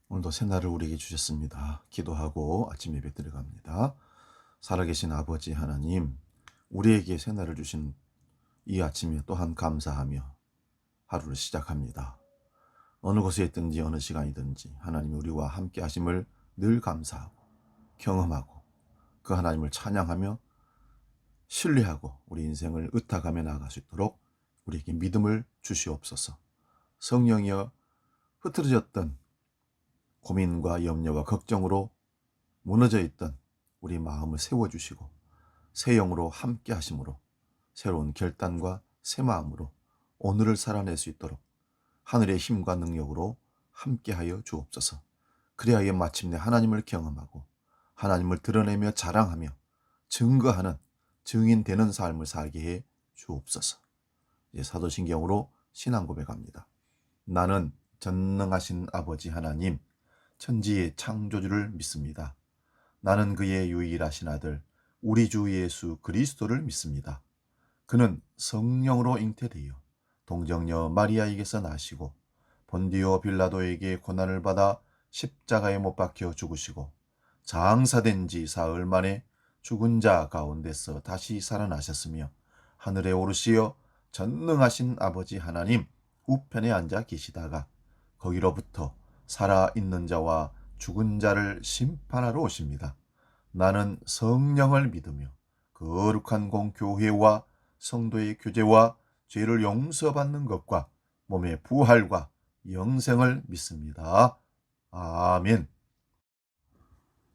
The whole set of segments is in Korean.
오늘도 새날을 우리에게 주셨습니다. 기도하고 아침 예배 들어갑니다. 살아계신 아버지 하나님, 우리에게 새날을 주신 이 아침에 또한 감사하며 하루를 시작합니다. 어느 곳에 있든지 어느 시간이든지 하나님이 우리와 함께 하심을 늘 감사하고 경험하고 그 하나님을 찬양하며 신뢰하고 우리 인생을 의탁하며 나아갈 수 있도록 우리에게 믿음을 주시옵소서. 성령이여, 흐트러졌던 고민과 염려와 걱정으로 무너져 있던 우리 마음을 세워주시고 새 영으로 함께 하심으로 새로운 결단과 새 마음으로 오늘을 살아낼 수 있도록 하늘의 힘과 능력으로 함께하여 주옵소서. 그리하여 마침내 하나님을 경험하고 하나님을 드러내며 자랑하며 증거하는 증인 되는 삶을 살게 해 주옵소서. 이제 사도신경으로 신앙 고백합니다. 나는 전능하신 아버지 하나님, 천지의 창조주를 믿습니다. 나는 그의 유일하신 아들 우리 주 예수 그리스도를 믿습니다. 그는 성령으로 잉태되어 동정녀 마리아에게서 나시고 본디오 빌라도에게 고난을 받아 십자가에 못 박혀 죽으시고 장사된 지 사흘 만에 죽은 자 가운데서 다시 살아나셨으며 하늘에 오르시어 전능하신 아버지 하나님 우편에 앉아 계시다가 거기로부터 살아있는 자와 죽은 자를 심판하러 오십니다. 나는 성령을 믿으며 거룩한 공교회와 성도의 교제와 죄를 용서받는 것과 몸의 부활과 영생을 믿습니다. 아멘.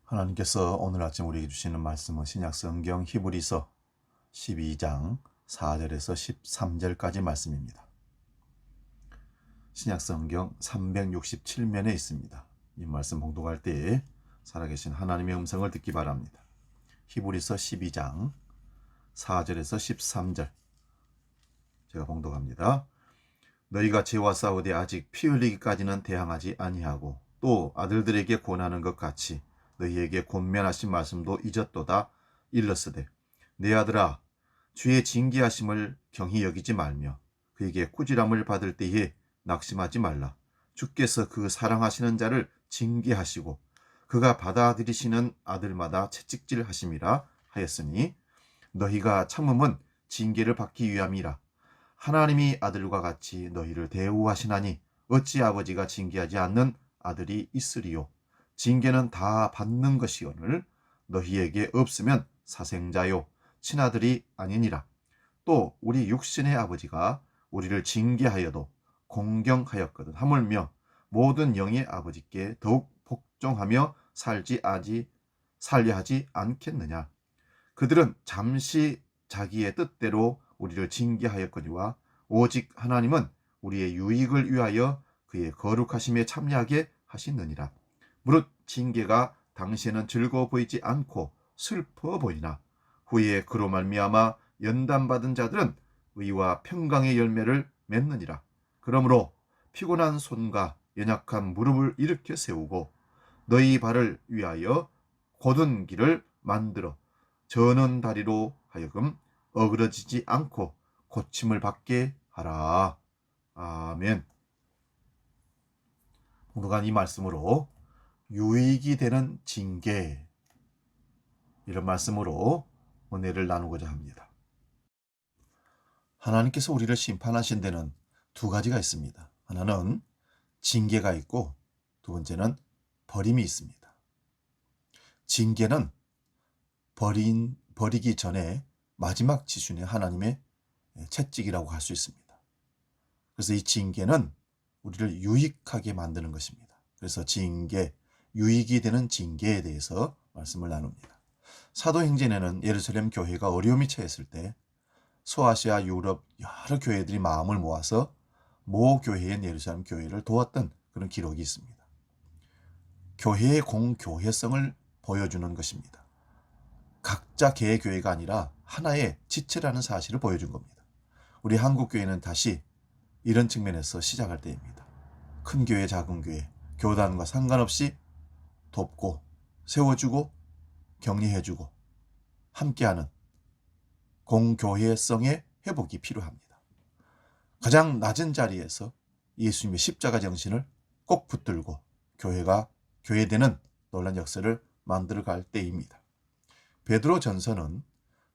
하나님께서 오늘 아침 우리에게 주시는 말씀은 신약성경 히브리서 12장 4절에서 13절까지 말씀입니다. 신약성경 367면에 있습니다. 이 말씀 봉독할 때에 살아계신 하나님의 음성을 듣기 바랍니다. 히브리서 12장 4절에서 13절 제가 봉독합니다. 너희가 죄와 싸우되 아직 피 흘리기까지는 대항하지 아니하고 또 아들들에게 권하는 것 같이 너희에게 권면하신 말씀도 잊었도다. 일렀으되 내 아들아, 주의 징계하심을 경히 여기지 말며 그에게 꾸지람을 받을 때에 낙심하지 말라. 주께서 그 사랑하시는 자를 징계하시고 그가 받아들이시는 아들마다 채찍질 하심이라 하였으니 너희가 참음은 징계를 받기 위함이라. 하나님이 아들과 같이 너희를 대우하시나니 어찌 아버지가 징계하지 않는 아들이 있으리요. 징계는 다 받는 것이오늘 너희에게 없으면 사생자요 친아들이 아니니라. 또 우리 육신의 아버지가 우리를 징계하여도 공경하였거든 하물며 모든 영의 아버지께 더욱 복종하며 살려 하지 않겠느냐. 그들은 잠시 자기의 뜻대로 우리를 징계하였거니와 오직 하나님은 우리의 유익을 위하여 그의 거룩하심에 참여하게 하시느니라. 무릇 징계가 당시에는 즐거워 보이지 않고 슬퍼 보이나 후에 그로 말미암아 연단받은 자들은 의와 평강의 열매를 맺느니라. 그러므로 피곤한 손과 연약한 무릎을 일으켜 세우고 너희 발을 위하여 곧은 길을 만들어 저는 다리로 하여금 어그러지지 않고 고침을 받게 하라. 아멘. 오늘간 이 말씀으로 유익이 되는 징계, 이런 말씀으로 은혜를 나누고자 합니다. 하나님께서 우리를 심판하신 데는 두 가지가 있습니다. 하나는 징계가 있고 두 번째는 버림이 있습니다. 징계는 버리기 전에 마지막 지순의 하나님의 채찍이라고 할 수 있습니다. 그래서 이 징계는 우리를 유익하게 만드는 것입니다. 그래서 징계, 유익이 되는 징계에 대해서 말씀을 나눕니다. 사도행전에는 예루살렘 교회가 어려움이 처했을 때 소아시아, 유럽 여러 교회들이 마음을 모아서 모 교회인 예루살렘 교회를 도왔던 그런 기록이 있습니다. 교회의 공교회성을 보여주는 것입니다. 각자 개의 교회가 아니라 하나의 지체라는 사실을 보여준 겁니다. 우리 한국교회는 다시 이런 측면에서 시작할 때입니다. 큰 교회, 작은 교회, 교단과 상관없이 돕고 세워주고 격려해주고 함께하는 공교회성의 회복이 필요합니다. 가장 낮은 자리에서 예수님의 십자가 정신을 꼭 붙들고 교회되는 놀란 역사를 만들어갈 때입니다. 베드로전서는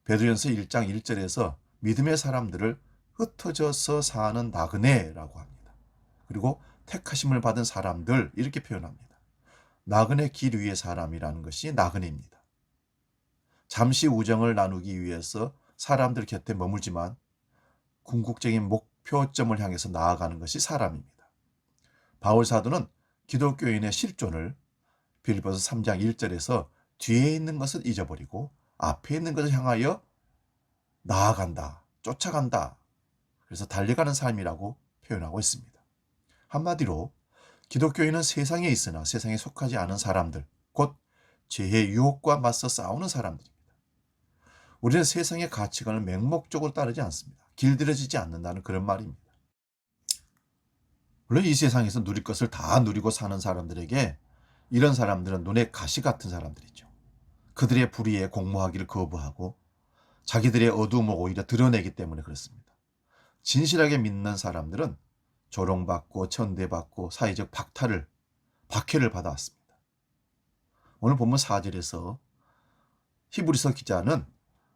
베드로전서 1장 1절에서 믿음의 사람들을 흩어져서 사는 나그네라고 합니다. 그리고 택하심을 받은 사람들 이렇게 표현합니다. 나그네 길 위의 사람이라는 것이 나그네입니다. 잠시 우정을 나누기 위해서 사람들 곁에 머물지만 궁극적인 목표점을 향해서 나아가는 것이 사람입니다. 바울 사도는 기독교인의 실존을 빌립보서 3장 1절에서 뒤에 있는 것을 잊어버리고 앞에 있는 것을 향하여 나아간다, 쫓아간다. 그래서 달려가는 삶이라고 표현하고 있습니다. 한마디로 기독교인은 세상에 있으나 세상에 속하지 않은 사람들, 곧 죄의 유혹과 맞서 싸우는 사람들입니다. 우리는 세상의 가치관을 맹목적으로 따르지 않습니다. 길들여지지 않는다는 그런 말입니다. 물론 이 세상에서 누릴 것을 다 누리고 사는 사람들에게 이런 사람들은 눈에 가시 같은 사람들이죠. 그들의 불의에 공모하기를 거부하고 자기들의 어두움을 오히려 드러내기 때문에 그렇습니다. 진실하게 믿는 사람들은 조롱받고 천대받고 사회적 박해를 받아왔습니다. 오늘 본문 4절에서 히브리서 기자는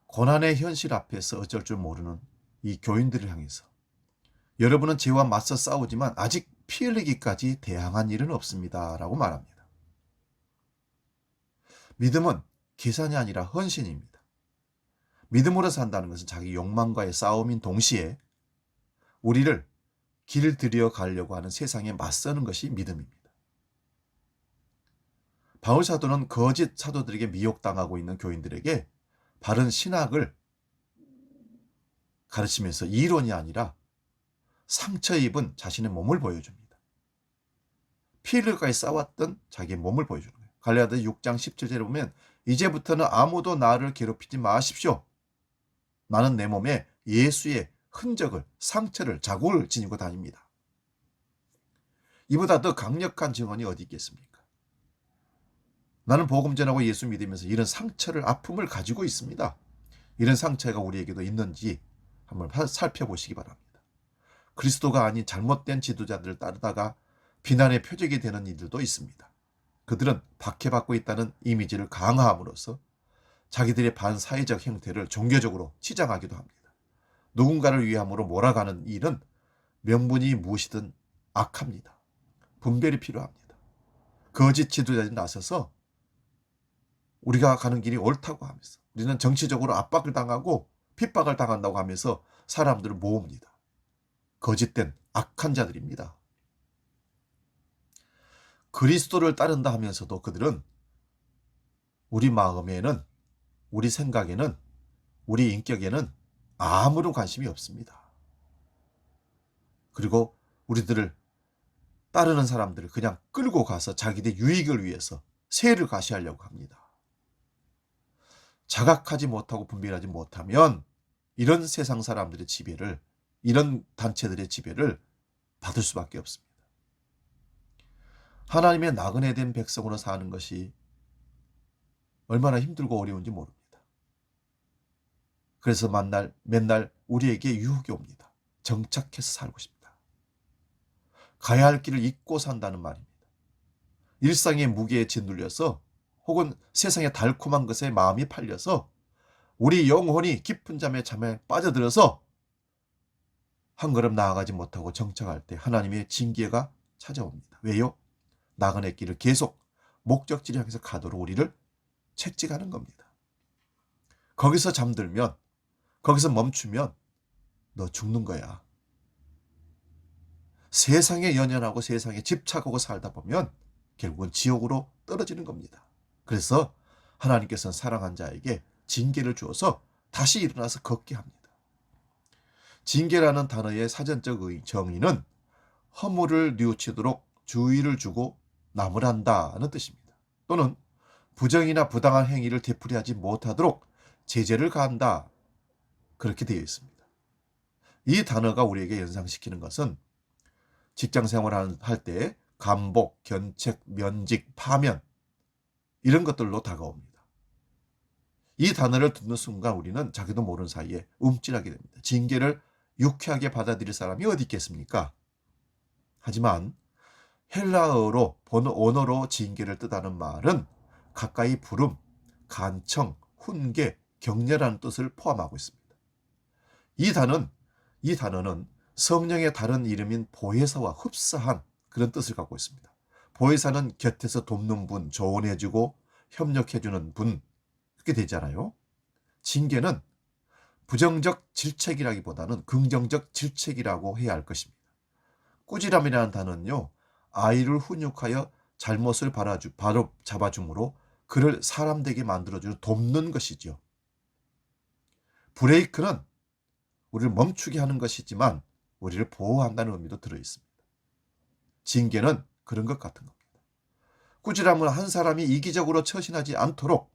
고난의 현실 앞에서 어쩔 줄 모르는 이 교인들을 향해서 여러분은 죄와 맞서 싸우지만 아직 피 흘리기까지 대항한 일은 없습니다 라고 말합니다. 믿음은 계산이 아니라 헌신입니다. 믿음으로 산다는 것은 자기 욕망과의 싸움인 동시에 우리를 길들여 가려고 하는 세상에 맞서는 것이 믿음입니다. 바울 사도는 거짓 사도들에게 미혹당하고 있는 교인들에게 바른 신학을 가르치면서 이론이 아니라 상처 입은 자신의 몸을 보여줍니다. 피 흘릴까지 싸웠던 자기의 몸을 보여주는 거예요. 갈라디아 6장 17절에 보면 이제부터는 아무도 나를 괴롭히지 마십시오. 나는 내 몸에 예수의 흔적을, 상처를, 자국을 지니고 다닙니다. 이보다 더 강력한 증언이 어디 있겠습니까? 나는 복음 전하고 예수 믿으면서 이런 상처를, 아픔을 가지고 있습니다. 이런 상처가 우리에게도 있는지 한번 살펴보시기 바랍니다. 그리스도가 아닌 잘못된 지도자들을 따르다가 비난의 표적이 되는 이들도 있습니다. 그들은 박해받고 있다는 이미지를 강화함으로써 자기들의 반사회적 형태를 종교적으로 치장하기도 합니다. 누군가를 위함으로 몰아가는 일은 명분이 무엇이든 악합니다. 분별이 필요합니다. 거짓 지도자들이 나서서 우리가 가는 길이 옳다고 하면서 우리는 정치적으로 압박을 당하고 핍박을 당한다고 하면서 사람들을 모읍니다. 거짓된 악한 자들입니다. 그리스도를 따른다 하면서도 그들은 우리 마음에는, 우리 생각에는, 우리 인격에는 아무런 관심이 없습니다. 그리고 우리들을 따르는 사람들을 그냥 끌고 가서 자기들 유익을 위해서 세를 가시하려고 합니다. 자각하지 못하고 분별하지 못하면 이런 세상 사람들의 지배를, 이런 단체들의 지배를 받을 수밖에 없습니다. 하나님의 나그네 된 백성으로 사는 것이 얼마나 힘들고 어려운지 모릅니다. 그래서 맨날 우리에게 유혹이 옵니다. 정착해서 살고 싶다. 가야 할 길을 잊고 산다는 말입니다. 일상의 무게에 짓눌려서 혹은 세상의 달콤한 것에 마음이 팔려서 우리 영혼이 깊은 잠에 빠져들어서 한 걸음 나아가지 못하고 정착할 때 하나님의 징계가 찾아옵니다. 왜요? 나그네 길을 계속 목적지를 향해서 가도록 우리를 채찍하는 겁니다. 거기서 잠들면, 거기서 멈추면 너 죽는 거야. 세상에 연연하고 세상에 집착하고 살다 보면 결국은 지옥으로 떨어지는 겁니다. 그래서 하나님께서는 사랑한 자에게 징계를 주어서 다시 일어나서 걷게 합니다. 징계라는 단어의 사전적 정의는 허물을 뉘우치도록 주의를 주고 나무란다는 뜻입니다. 또는 부정이나 부당한 행위를 되풀이하지 못하도록 제재를 가한다. 그렇게 되어 있습니다. 이 단어가 우리에게 연상시키는 것은 직장 생활을 할 때 감복, 견책, 면직, 파면 이런 것들로 다가옵니다. 이 단어를 듣는 순간 우리는 자기도 모르는 사이에 움찔하게 됩니다. 징계를 유쾌하게 받아들일 사람이 어디 있겠습니까? 하지만 헬라어로 원어로 징계를 뜻하는 말은 가까이 부름, 간청, 훈계, 격려라는 뜻을 포함하고 있습니다. 이 단어는 성령의 다른 이름인 보혜사와 흡사한 그런 뜻을 갖고 있습니다. 보혜사는 곁에서 돕는 분, 조언해주고 협력해주는 분, 그렇게 되잖아요. 징계는 부정적 질책이라기보다는 긍정적 질책이라고 해야 할 것입니다. 꾸지람이라는 단어는요, 아이를 훈육하여 잘못을 바로 잡아줌으로 그를 사람 되게 만들어주는 돕는 것이죠. 브레이크는 우리를 멈추게 하는 것이지만 우리를 보호한다는 의미도 들어있습니다. 징계는 그런 것 같은 겁니다. 꾸지람은 한 사람이 이기적으로 처신하지 않도록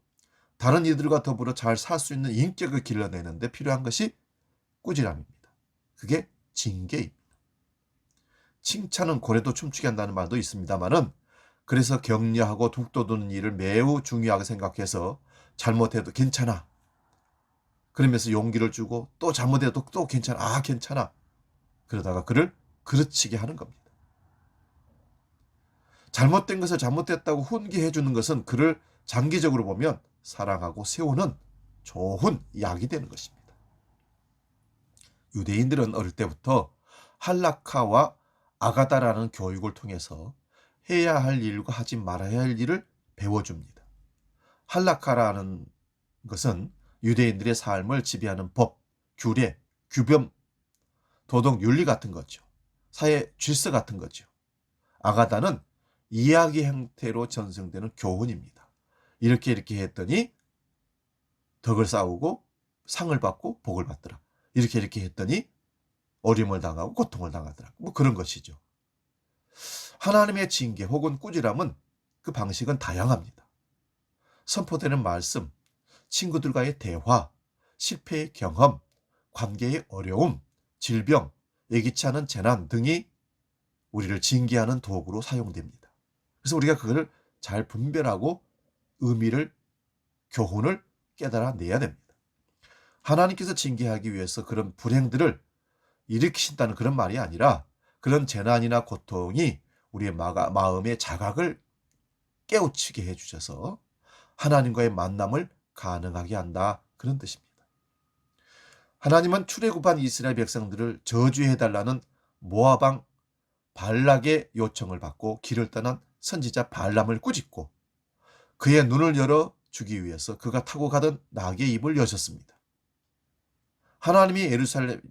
다른 이들과 더불어 잘 살 수 있는 인격을 길러내는 데 필요한 것이 꾸지람입니다. 그게 징계입니다. 칭찬은 고래도 춤추게 한다는 말도 있습니다만은, 그래서 격려하고 북돋우는 일을 매우 중요하게 생각해서 잘못해도 괜찮아, 그러면서 용기를 주고, 또 잘못해도 또 괜찮아, 괜찮아, 그러다가 그를 그르치게 하는 겁니다. 잘못된 것을 잘못됐다고 훈계해 주는 것은 그를 장기적으로 보면 사랑하고 세우는 좋은 약이 되는 것입니다. 유대인들은 어릴 때부터 할라카와 아가다라는 교육을 통해서 해야 할 일과 하지 말아야 할 일을 배워줍니다. 할라카라는 것은 유대인들의 삶을 지배하는 법, 규례, 규범, 도덕, 윤리 같은 거죠. 사회 질서 같은 거죠. 아가다는 이야기 형태로 전승되는 교훈입니다. 이렇게 했더니 덕을 쌓고 상을 받고 복을 받더라. 이렇게 했더니 어림을 당하고 고통을 당하더라. 뭐 그런 것이죠. 하나님의 징계 혹은 꾸지람은 그 방식은 다양합니다. 선포되는 말씀, 친구들과의 대화, 실패의 경험, 관계의 어려움, 질병, 예기치 않은 재난 등이 우리를 징계하는 도구로 사용됩니다. 그래서 우리가 그걸 잘 분별하고 의미를, 교훈을 깨달아내야 됩니다. 하나님께서 징계하기 위해서 그런 불행들을 일으키신다는 그런 말이 아니라, 그런 재난이나 고통이 우리의 마음의 자각을 깨우치게 해주셔서 하나님과의 만남을 가능하게 한다, 그런 뜻입니다. 하나님은 출애굽한 이스라엘 백성들을 저주해달라는 모압 왕 발락의 요청을 받고 길을 떠난 선지자 발람을 꾸짖고 그의 눈을 열어주기 위해서 그가 타고 가던 나귀의 입을 여셨습니다.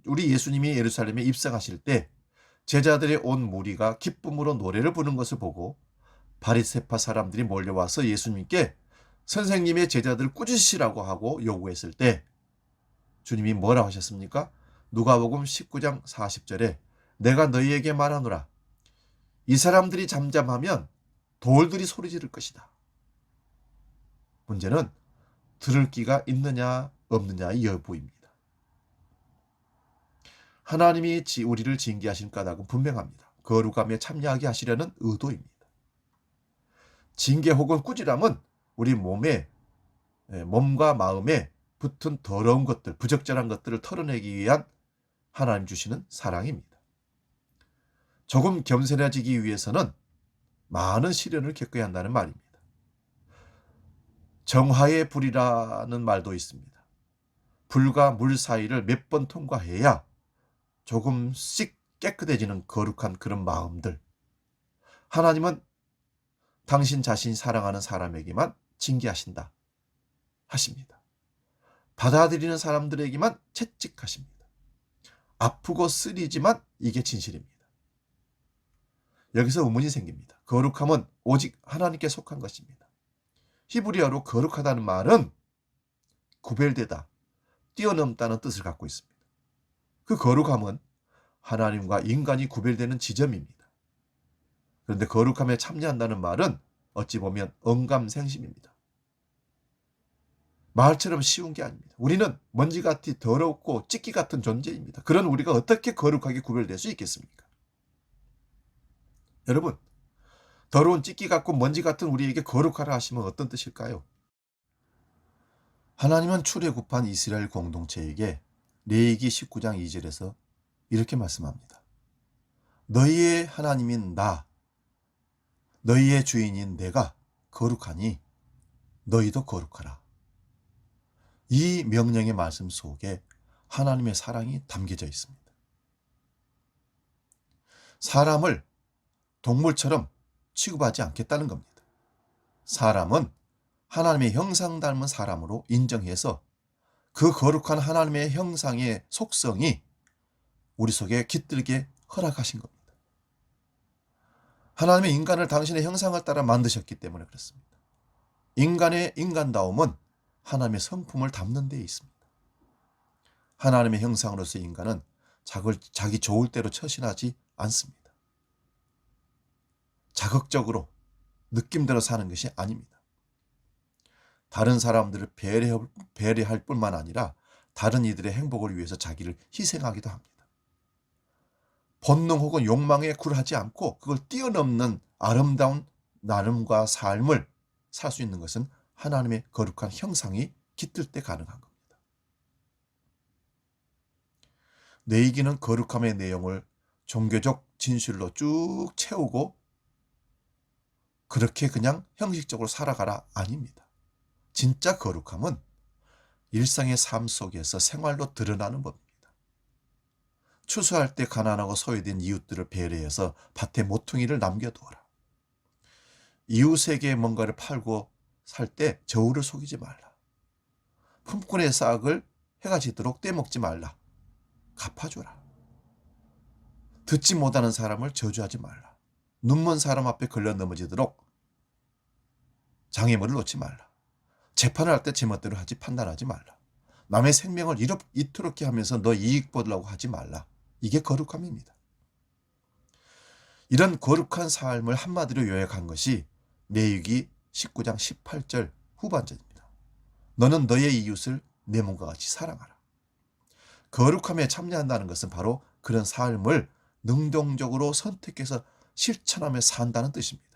우리 예수님이 예루살렘에 입성하실 때 제자들의 온 무리가 기쁨으로 노래를 부르는 것을 보고 바리새파 사람들이 몰려와서 예수님께 선생님의 제자들을 꾸짖으시라고 하고 요구했을 때 주님이 뭐라고 하셨습니까? 누가복음 19장 40절에 내가 너희에게 말하노라, 이 사람들이 잠잠하면 돌들이 소리 지를 것이다. 문제는 들을 귀가 있느냐 없느냐의 여부입니다. 하나님이 우리를 징계하신 까닭은 분명합니다. 거룩함에 참여하게 하시려는 의도입니다. 징계 혹은 꾸지람은 우리 몸과 마음에 붙은 더러운 것들, 부적절한 것들을 털어내기 위한 하나님 주시는 사랑입니다. 조금 겸손해지기 위해서는 많은 시련을 겪어야 한다는 말입니다. 정화의 불이라는 말도 있습니다. 불과 물 사이를 몇 번 통과해야 조금씩 깨끗해지는 거룩한 그런 마음들. 하나님은 당신 자신이 사랑하는 사람에게만 징계하신다 하십니다. 받아들이는 사람들에게만 채찍하십니다. 아프고 쓰리지만 이게 진실입니다. 여기서 의문이 생깁니다. 거룩함은 오직 하나님께 속한 것입니다. 히브리어로 거룩하다는 말은 구별되다, 뛰어넘다는 뜻을 갖고 있습니다. 그 거룩함은 하나님과 인간이 구별되는 지점입니다. 그런데 거룩함에 참여한다는 말은 어찌 보면 언감생심입니다. 말처럼 쉬운 게 아닙니다. 우리는 먼지같이 더럽고 찢기 같은 존재입니다. 그런 우리가 어떻게 거룩하게 구별될 수 있겠습니까? 여러분, 더러운 찢기 같고 먼지 같은 우리에게 거룩하라 하시면 어떤 뜻일까요? 하나님은 출애굽한 이스라엘 공동체에게 레위기 19장 2절에서 이렇게 말씀합니다. 너희의 하나님인 나, 너희의 주인인 내가 거룩하니 너희도 거룩하라. 이 명령의 말씀 속에 하나님의 사랑이 담겨져 있습니다. 사람을 동물처럼 취급하지 않겠다는 겁니다. 사람은 하나님의 형상 닮은 사람으로 인정해서 그 거룩한 하나님의 형상의 속성이 우리 속에 깃들게 허락하신 겁니다. 하나님의 인간을 당신의 형상을 따라 만드셨기 때문에 그렇습니다. 인간의 인간다움은 하나님의 성품을 담는 데 있습니다. 하나님의 형상으로서 인간은 자기 좋을 대로 처신하지 않습니다. 자극적으로 느낌대로 사는 것이 아닙니다. 다른 사람들을 배려할 뿐만 아니라 다른 이들의 행복을 위해서 자기를 희생하기도 합니다. 본능 혹은 욕망에 굴하지 않고 그걸 뛰어넘는 아름다운 나름과 삶을 살 수 있는 것은 하나님의 거룩한 형상이 깃들 때 가능한 겁니다. 내이기는 거룩함의 내용을 종교적 진술로 쭉 채우고 그렇게 그냥 형식적으로 살아가라 아닙니다. 진짜 거룩함은 일상의 삶 속에서 생활로 드러나는 법입니다. 추수할 때 가난하고 소외된 이웃들을 배려해서 밭에 모퉁이를 남겨두어라. 이웃에게 뭔가를 팔고 살 때 저울을 속이지 말라. 품꾼의 싹을 해가 지도록 떼먹지 말라. 갚아줘라. 듣지 못하는 사람을 저주하지 말라. 눈먼 사람 앞에 걸려 넘어지도록 장애물을 놓지 말라. 재판을 할 때 제멋대로 판단하지 말라. 남의 생명을 이토록 하면서 너 이익 보려고 하지 말라. 이게 거룩함입니다. 이런 거룩한 삶을 한마디로 요약한 것이 레위기 19장 18절 후반절입니다. 너는 너의 이웃을 내 몸과 같이 사랑하라. 거룩함에 참여한다는 것은 바로 그런 삶을 능동적으로 선택해서 실천하며 산다는 뜻입니다.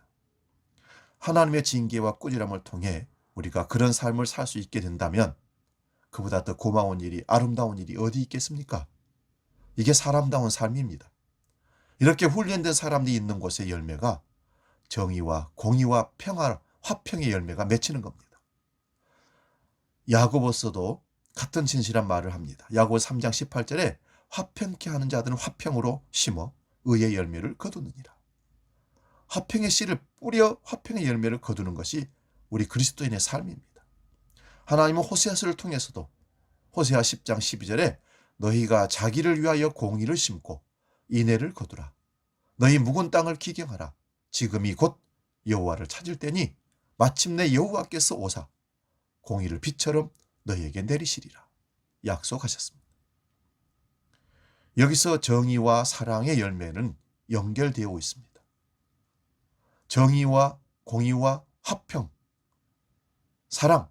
하나님의 징계와 꾸지람을 통해 우리가 그런 삶을 살 수 있게 된다면 그보다 더 고마운 일이, 아름다운 일이 어디 있겠습니까? 이게 사람다운 삶입니다. 이렇게 훈련된 사람들이 있는 곳의 열매가 정의와 공의와 평화, 화평의 열매가 맺히는 겁니다. 야고보서도 같은 진실한 말을 합니다. 야고보 3장 18절에 화평케 하는 자들은 화평으로 심어 의의 열매를 거두느니라. 화평의 씨를 뿌려 화평의 열매를 거두는 것이 우리 그리스도인의 삶입니다. 하나님은 호세아서를 통해서도 호세아 10장 12절에 너희가 자기를 위하여 공의를 심고 인애를 거두라. 너희 묵은 땅을 기경하라. 지금이 곧 여호와를 찾을 때니 마침내 여호와께서 오사 공의를 비처럼 너희에게 내리시리라. 약속하셨습니다. 여기서 정의와 사랑의 열매는 연결되어 있습니다. 정의와 공의와 화평, 사랑,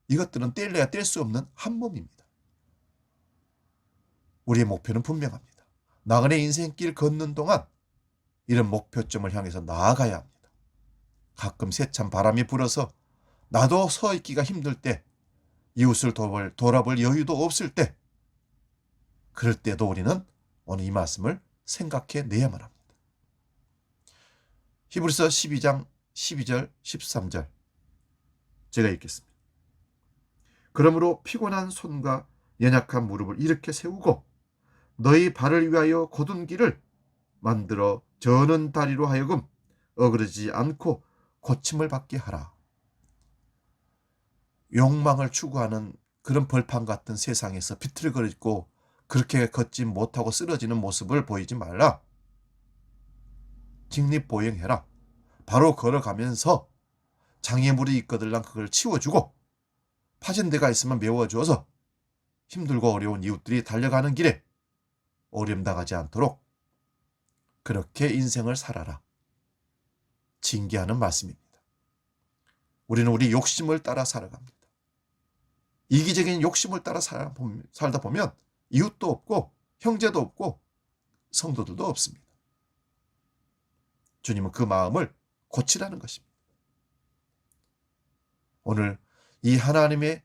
이것들은 뗄래야 뗄 수 없는 한 몸입니다. 우리의 목표는 분명합니다. 나그네 인생길 걷는 동안 이런 목표점을 향해서 나아가야 합니다. 가끔 세찬 바람이 불어서 나도 서 있기가 힘들 때, 이웃을 돌아볼 여유도 없을 때, 그럴 때도 우리는 오늘 이 말씀을 생각해 내야만 합니다. 히브리서 12장 12절 13절 제가 읽겠습니다. 그러므로 피곤한 손과 연약한 무릎을 일으켜 세우고 너희 발을 위하여 곧은 길을 만들어 저는 다리로 하여금 어그러지지 않고 고침을 받게 하라. 욕망을 추구하는 그런 벌판 같은 세상에서 비틀거리고 그렇게 걷지 못하고 쓰러지는 모습을 보이지 말라. 직립보행해라. 바로 걸어가면서 장애물이 있거들랑 그걸 치워주고 파진 데가 있으면 메워주어서 힘들고 어려운 이웃들이 달려가는 길에 어려움당하지 않도록 그렇게 인생을 살아라. 징계하는 말씀입니다. 우리는 우리 욕심을 따라 살아갑니다. 이기적인 욕심을 따라 살다 보면 이웃도 없고 형제도 없고 성도들도 없습니다. 주님은 그 마음을 고치라는 것입니다. 오늘 이 하나님의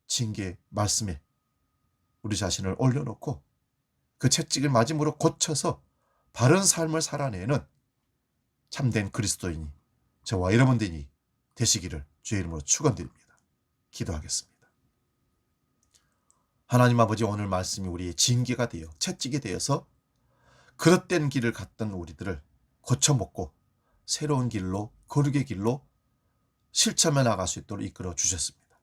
징계 말씀에 우리 자신을 올려놓고 그 채찍을 맞음으로 고쳐서 바른 삶을 살아내는 참된 그리스도인이 저와 여러분들이 되시기를 주의 이름으로 축원드립니다. 기도하겠습니다. 하나님 아버지, 오늘 말씀이 우리의 징계가 되어 채찍이 되어서 그릇된 길을 갔던 우리들을 고쳐먹고 새로운 길로, 거룩의 길로 실천해 나갈 수 있도록 이끌어 주셨습니다.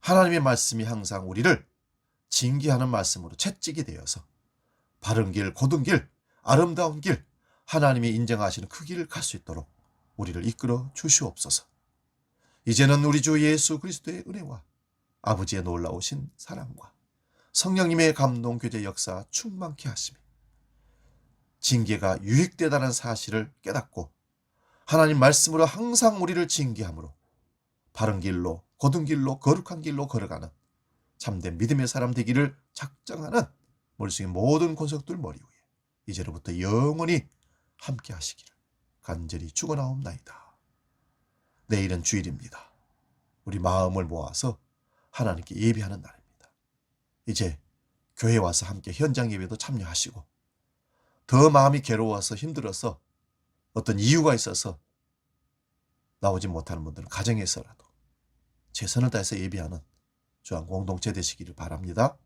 하나님의 말씀이 항상 우리를 징계하는 말씀으로 채찍이 되어서 바른 길, 고든 길, 아름다운 길, 하나님이 인정하시는 그 길을 갈 수 있도록 우리를 이끌어 주시옵소서. 이제는 우리 주 예수 그리스도의 은혜와 아버지의 놀라우신 사랑과 성령님의 감동, 교제, 역사 충만케 하시며 징계가 유익되다는 사실을 깨닫고 하나님 말씀으로 항상 우리를 징계함으로 바른 길로, 고든 길로, 거룩한 길로 걸어가는 참된 믿음의 사람 되기를 작정하는 머릿속의 모든 권속들 머리 위에 이제로부터 영원히 함께 하시기를 간절히 축원하옵나이다. 내일은 주일입니다. 우리 마음을 모아서 하나님께 예배하는 날입니다. 이제 교회 와서 함께 현장 예배도 참여하시고 더 마음이 괴로워서 힘들어서 어떤 이유가 있어서 나오지 못하는 분들은 가정에서라도 최선을 다해서 예배하는 주한 공동체 되시기를 바랍니다.